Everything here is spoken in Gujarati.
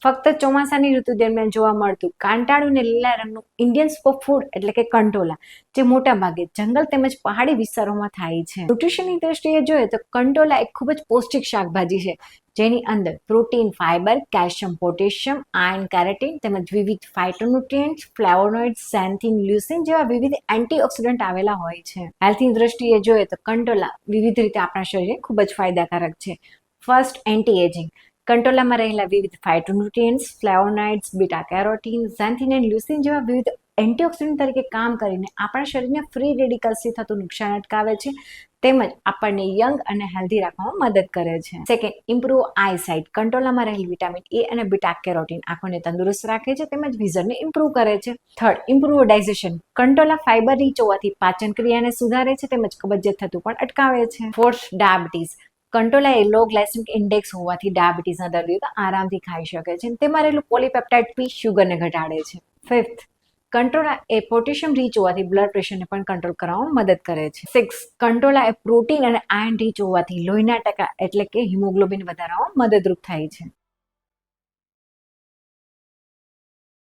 ફક્ત ચોમાસાની ઋતુ દરમિયાન જોવા મળતું કાંટાળું ને લીલા રંગનું ઇન્ડિયન સુપર ફૂડ એટલે કે કંટોલા, જે મોટા ભાગે જંગલ તેમજ પહાડી વિસ્તારોમાં થાય છે. ન્યુટ્રિશનની દ્રષ્ટિએ જોઈએ તો કંટોલા એક ખૂબ જ પૌષ્ટિક શાકભાજી છે, જેની અંદર protein, fibre, calcium, potassium, iron, keratin તેમજ વિવિધ ફાઇટોન્યુટ્રિયન્ટ્સ, ફ્લેવોનોઇડ્સ, ઝેન્થિન, લ્યુસીન જેવા વિવિધ એન્ટીઓક્સિડન્ટ આવેલા હોય છે. હેલ્થની દ્રષ્ટિએ જોઈએ તો કંટોલા વિવિધ રીતે આપણા શરીરને ખૂબ જ ફાયદાકારક છે. First, anti ageing. કંટોલામાં રહેલા વિવિધ ફાઇટોન્યુટ્રિયન્ટ્સ, ફ્લેવોનોઇડ્સ, બીટા કેરોટીન, ઝેન્થિન અને લ્યુસીન જેવા વિવિધ એન્ટીઓક્સિડન્ટ તરીકે કામ કરીને આપણા શરીરને ફ્રી રેડિકલ્સથી થતું નુકસાન અટકાવે છે, તેમજ આપણને યંગ અને હેલ્ધી રાખવામાં મદદ કરે છે. Second, improve eyesight. કંટોલામાં રહેલ વિટામિન એ અને બીટા કેરોટીન આંખોને તંદુરસ્ત રાખે છે તેમજ વિઝનને ઇમ્પ્રુવ કરે છે. Third, improve digestion. કંટોલા ફાઇબર રીચ હોવાથી પાચન ક્રિયાને સુધારે છે તેમજ કબજિયાત થતું પણ અટકાવે છે. Fourth, diabetes. કંટોલા એ લો ગ્લાયસેમિક ઇન્ડેક્સ હોવાથી ડાયાબિટીસના દર્દીઓ આરામથી ખાઈ શકે છે. તેમાં રહેલું પોલીપેપ્ટાઇડ પી શુગરને ઘટાડે છે. ફિફ્થ, કંટોલા એ પોટેશિયમ રીચ હોવાથી બ્લડ પ્રેશરને પણ કંટ્રોલ કરવામાં મદદ કરે છે. સિક્સ, કંટોલા એ પ્રોટીન અને આયર્ન રીચ હોવાથી લોહીના ટકા એટલે કે હિમોગ્લોબિન વધારવામાં મદદરૂપ થાય છે.